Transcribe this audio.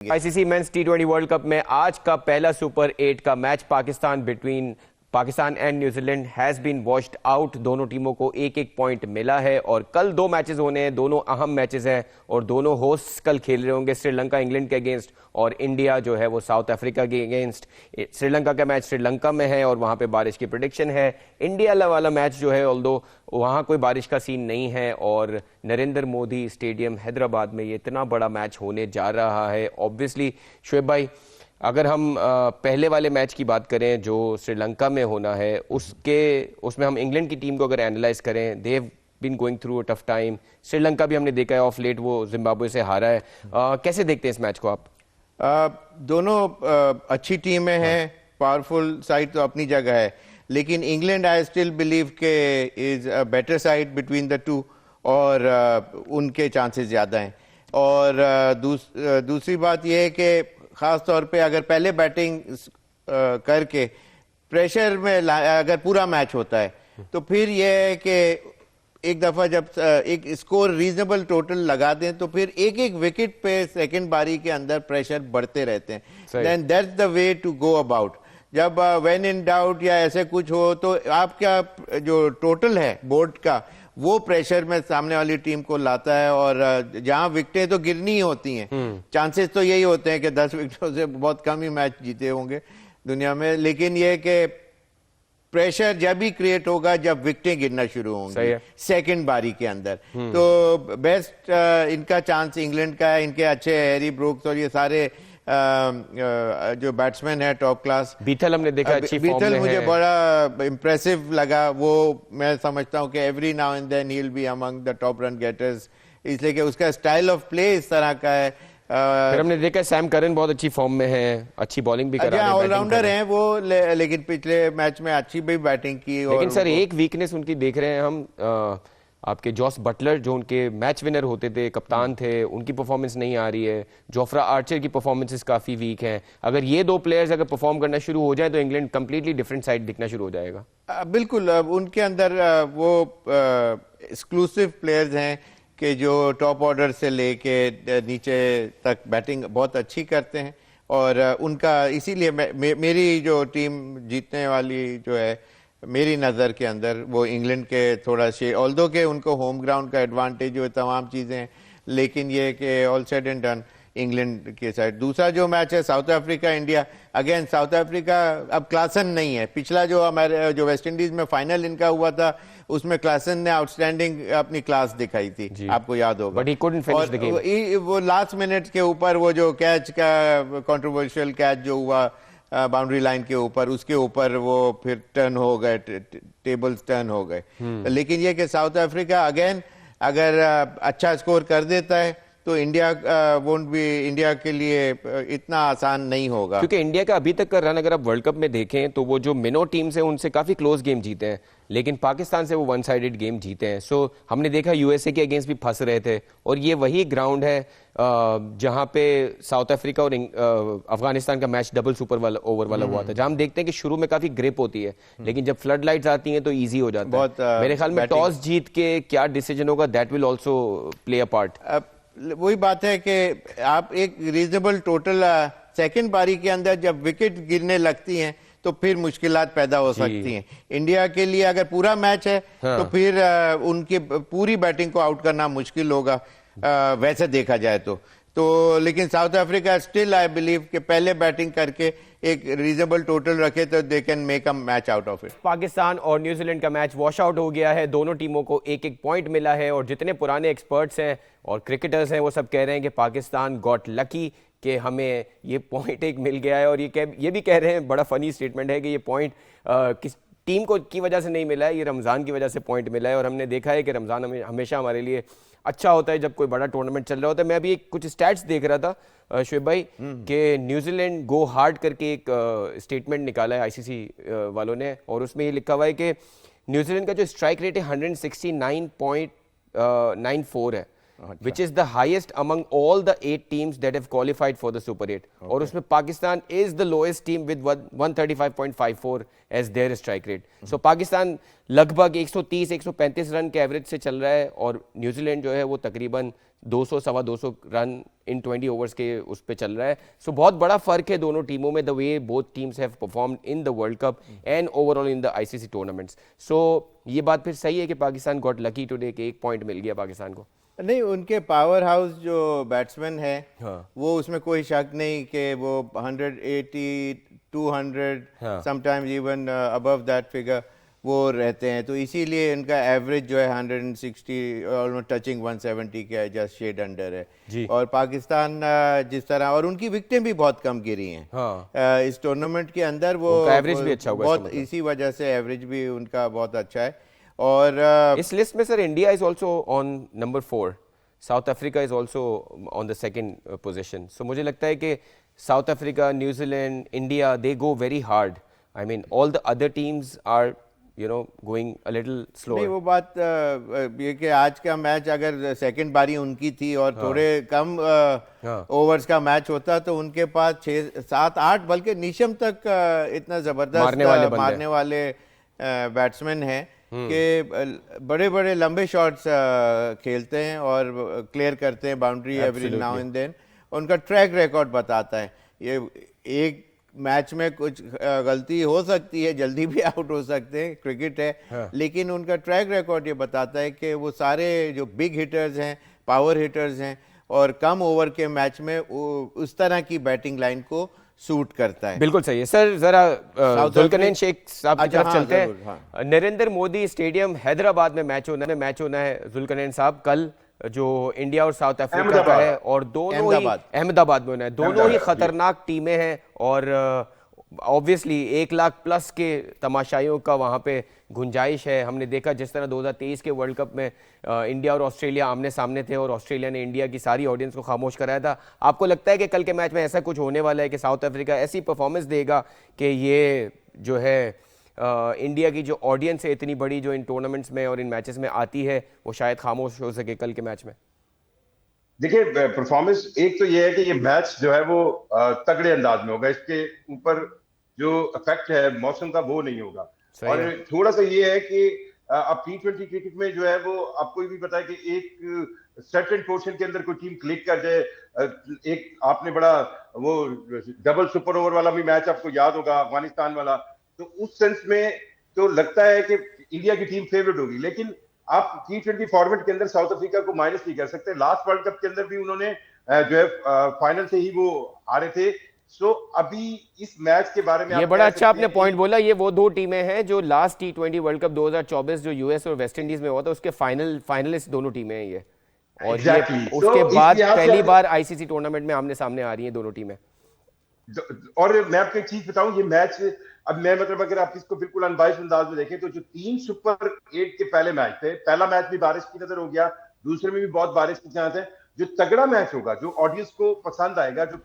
ICC men's टी20 world cup में आज का पहला सुपर 8 का match Pakistan and New Zealand has been washed out. दोनों टीमों को एक एक पॉइंट मिला है और कल दो मैचेस होने हैं, दोनों अहम मैचेस हैं और दोनों होस्ट्स कल खेल रहे होंगे। श्रीलंका इंग्लैंड के अगेंस्ट और इंडिया जो है वो साउथ अफ्रीका के अगेंस्ट। श्रीलंका का मैच श्रीलंका में है और वहां पे बारिश की प्रेडिक्शन है। इंडिया वाला मैच जो है ऑल्दो वहां कोई बारिश का सीन नहीं है और नरेंद्र मोदी स्टेडियम हैदराबाद में ये इतना बड़ा मैच होने जा रहा है। ऑब्वियसली शोएब भाई, अगर हम पहले वाले मैच की बात करें जो श्रीलंका में होना है, उसमें हम इंग्लैंड की टीम को अगर एनालाइज करें, they have been going through a tough time. Sri Lanka भी हमने देखा है ऑफ लेट वो जिम्बाब्वे से हारा है। कैसे देखते हैं इस मैच को आप? दोनों अच्छी टीमें हैं, पावरफुल साइड तो अपनी जगह है, लेकिन इंग्लैंड आई स्टिल बिलीव के is a better side between the two और उनके चांसेस ज़्यादा हैं। और दूसरी बात यह है कि खास तौर पे अगर पहले बैटिंग करके प्रेशर में अगर पूरा मैच होता है तो फिर यह है कि एक दफा जब एक स्कोर रीजनेबल टोटल लगा दें तो फिर एक एक विकेट पे सेकंड बारी के अंदर प्रेशर बढ़ते रहते हैं। Then that's the way to go about. जब व्हेन इन डाउट या ऐसे कुछ हो तो आपका जो टोटल है बोर्ड का वो प्रेशर में सामने वाली टीम को लाता है और जहां विकेटें तो गिरनी ही होती हैं, चांसेस तो यही होते हैं कि 10 विकेटों से बहुत कम ही मैच जीते होंगे दुनिया में, लेकिन ये कि प्रेशर जब भी क्रिएट होगा जब विकेटें गिरना शुरू होंगी सेकंड बारी के अंदर। तो बेस्ट इनका चांस इंग्लैंड का है। इनके अच्छे हैरी ब्रूक्स और ये सारे जो बैट्समैन है टॉप क्लास। बीथल हमने देखा अच्छी फॉर्म में बीथल है। मुझे बड़ा इम्प्रेसिव लगा। वो मैं समझता हूं कि every now and then he will be among the top run getters, इसलिए कि उसका स्टाइल ऑफ प्ले इस तरह का है। फिर हमने देखा सैम करन बहुत अच्छी फॉर्म में है, अच्छी बॉलिंग भी करा रहे हैं, ऑलराउंडर हैं वो, लेकिन पिछले मैच में अच्छी भी बैटिंग की। लेकिन सर एक वीकनेस उनकी देख रहे हैं हम, आपके जॉस बटलर जो उनके मैच विनर होते थे, कप्तान थे, उनकी परफॉर्मेंस नहीं आ रही है। जोफ्रा आर्चर की परफॉर्मेंसेस काफी वीक हैं। अगर ये दो प्लेयर्स अगर परफॉर्म करना शुरू हो जाए तो इंग्लैंड कंप्लीटली डिफरेंट साइड दिखना शुरू हो जाएगा। बिल्कुल, उनके अंदर वो एक्सक्लूसिव प्लेयर्स हैं कि जो टॉप ऑर्डर से लेके नीचे तक बैटिंग बहुत अच्छी करते हैं और उनका इसीलिए मेरी जो टीम जीतने वाली जो है मेरी नज़र के अंदर वो इंग्लैंड के थोड़ा से, ऑल्दो के उनको होम ग्राउंड का एडवांटेज जो तमाम चीज़ें हैं, लेकिन ये कि all said and done England के साइड। दूसरा जो मैच है south Africa India, again south Africa अब क्लासन नहीं है। पिछला जो हमारे जो वेस्ट इंडीज में फाइनल इनका हुआ था उसमें क्लासन ने आउटस्टैंडिंग अपनी क्लास दिखाई थी, आपको याद होगा। But he couldn't finish the game. वो लास्ट मिनट के ऊपर वो जो कैच का कंट्रोवर्शियल कैच जो हुआ बाउंड्री लाइन के ऊपर, उसके ऊपर वो फिर टर्न हो गए, टेबल्स टर्न हो गए। लेकिन ये कि साउथ अफ्रीका अगेन अगर अच्छा स्कोर कर देता है तो इंडिया वोंट बी, इंडिया के लिए इतना आसान नहीं होगा, क्योंकि इंडिया का अभी तक का रन अगर आप वर्ल्ड कप में देखें तो वो जो मिनो टीम्स हैं उनसे काफी क्लोज गेम जीते हैं, लेकिन पाकिस्तान से वो वन साइडेड गेम जीते हैं। सो हमने देखा यूएसए के अगेंस्ट भी फंस रहे थे और ये वही ग्राउंड है जहां पे साउथ अफ्रीका और अफगानिस्तान का मैच डबल सुपर ओवर वाला हुआ था, जहां हम देखते हैं कि शुरू में काफी ग्रिप होती है लेकिन जब फ्लड लाइट्स आती हैं तो इजी हो जाता है। मेरे ख्याल में टॉस जीत के क्या डिसीजन होगा that will also play a part. वही बात है कि आप एक रीजनेबल टोटल सेकंड बारी के अंदर जब विकेट गिरने लगती हैं तो फिर मुश्किलात पैदा हो सकती हैं। इंडिया के लिए अगर पूरा मैच है तो फिर उनकी पूरी बैटिंग को आउट करना मुश्किल होगा वैसे देखा जाए तो लेकिन south Africa still I believe कि पहले बैटिंग करके एक रीजनेबल टोटल रखे तो they can make a match out of it. Pakistan और न्यूजीलैंड का मैच वॉश आउट हो गया है, दोनों टीमों को एक एक पॉइंट मिला है और जितने पुराने एक्सपर्ट्स हैं और क्रिकेटर्स हैं वो सब कह रहे हैं कि पाकिस्तान गॉट लकी कि हमें ये पॉइंट एक मिल गया है। और ये भी कह रहे हैं, बड़ा फनी स्टेटमेंट है कि ये पॉइंट किस टीम को की वजह से नहीं मिला है, ये रमज़ान की वजह से पॉइंट मिला है। और हमने देखा है कि रमज़ान हमेशा हमारे लिए अच्छा होता है जब कोई बड़ा टूर्नामेंट चल रहा होता है। मैं अभी कुछ स्टैट्स देख रहा था शोएब भाई कि न्यूजीलैंड गो हार्ड करके एक स्टेटमेंट निकाला है आईसीसी वालों ने और उसमें ये लिखा हुआ है कि न्यूजीलैंड का जो स्ट्राइक रेट है 169.94 है, which is the highest among all the 8 teams that have qualified for the Super 8. और उसमें Pakistan is the lowest team with 135.54 as their strike rate. So Pakistan लगभग 130-135 रन के एवरेज से चल रहा है और न्यूजीलैंड जो है वो तकरीबन 200-250 रन इन 20 ओवर्स के उस पे चल रहा है. सो बहुत बड़ा फर्क है दोनों टीमों में, the way both teams have performed in the world cup and overall in the ICC tournaments. So ये बात फिर सही है कि पाकिस्तान गॉट लकी टुडे कि 1 पॉइंट मिल गया पाकिस्तान को. नहीं, उनके पावर हाउस जो बैट्समैन है हाँ. वो उसमें कोई शक नहीं कि वो 180, 200 sometimes even above that figure वो रहते हैं. तो इसीलिए इनका एवरेज जो है 160 ऑलमोस्ट टचिंग 170 के जस्ट शेड अंडर है जी. और पाकिस्तान जिस तरह, और उनकी विकेटें भी बहुत कम गिरी हैं इस टूर्नामेंट के अंदर. वो एवरेज भी अच्छा हुआ बहुत, इसी वजह से एवरेज भी उनका बहुत अच्छा है. और इस लिस्ट में sir India is also on number 4, South Africa is also on the second position. So मुझे लगता है कि South Africa, New Zealand, India, they go very hard. I mean all the other teams are going a little slow. नहीं, वो बात ये कि आज का मैच अगर सेकंड बारी उनकी थी और थोड़े कम ओवर्स का मैच होता तो उनके पास 6, 7, 8 बल्कि नीशम तक इतना जबरदस्त मारने वाले बैट्समैन हैं कि बड़े बड़े लंबे शॉट्स खेलते हैं और क्लियर करते हैं boundary every now and then. उनका ट्रैक रिकॉर्ड बताता है. ये एक मैच में कुछ गलती हो सकती है, जल्दी भी आउट हो सकते हैं, क्रिकेट है. लेकिन उनका ट्रैक रिकॉर्ड ये बताता है कि वो सारे जो बिग हिटर्स हैं, पावर हिटर्स हैं और कम ओवर के मैच में उस तरह की बैटिंग लाइन को सूट करता है. बिल्कुल सही है सर. जरा जुल्करनैन शेख साहब की तरफ चलते हैं. नरेंद्र मोदी स्टेडियम हैदराबाद में मैच होना है जुल्करनैन साहब कल, जो इंडिया और साउथ अफ्रीका का है, और दोनों ही अहमदाबाद में होना है. दोनों ही खतरनाक टीमें हैं और ऑब्वियसली 1 लाख प्लस के तमाशाइयों का वहाँ पे गुंजाइश है. हमने देखा जिस तरह 2023 के वर्ल्ड कप में इंडिया और ऑस्ट्रेलिया आमने सामने थे और ऑस्ट्रेलिया ने इंडिया की सारी ऑडियंस को खामोश कराया था. आपको लगता है कि कल के मैच में ऐसा कुछ होने वाला है कि साउथ अफ्रीका ऐसी परफॉर्मेंस देगा कि ये जो है इंडिया की जो ऑडियंस है इतनी बड़ी जो इन टूर्नामेंट्स में और इन मैचेस में आती है वो शायद खामोश हो सके कल के मैच में? देखिए, परफॉर्मेंस एक तो ये है कि ये मैच जो है वो तगड़े अंदाज में होगा. इसके ऊपर जो इफेक्ट है मौसम का वो नहीं होगा. और थोड़ा सा ये है कि अब T20 क्रिकेट में जो है वो आपको भी पता है कि एक सर्टेन पोर्शन के अंदर कोई टीम क्लिक कर जाए. एक आपने बड़ा वो डबल सुपर ओवर वाला भी मैच आपको याद होगा, अफगानिस्तान वाला. तो उस सेंस में तो लगता है कि इंडिया की टीम फेवरेट होगी. लेकिन आप T20 फॉर्मेट के अंदर साउथ अफ्रीका को माइनस नहीं कर सकते. लास्ट वर्ल्ड कप के अंदर भी उन्होंने जो है फाइनल से ही वो हारे थे. सो अभी इस मैच के बारे में ये बड़ा अच्छा आपने पॉइंट बोला. ये वो 2 टीमें हैं जो लास्ट T20 वर्ल्ड कप 2024 जो यूएस और वेस्ट इंडीज में हुआ था उसके फाइनलिस्ट दोनों टीमें हैं ये. और ये उसके बाद पहली बार आईसीसी टूर्नामेंट में आमने सामने आ रही हैं दोनों टीमें. और मैं आपको एक चीज बताऊं, ये मैच अब मैं मतलब अगर आप इसको बिल्कुल अनबाइस अंदाज में देखें तो जो 3 सुपर 8 के पहले मैच थे, पहला मैच भी बारिश की नजर हो गया, दूसरे में भी बहुत बारिश के चांस है. जो तगड़ा मैच होगा, जो ऑडियंस को पसंद आएगा, जो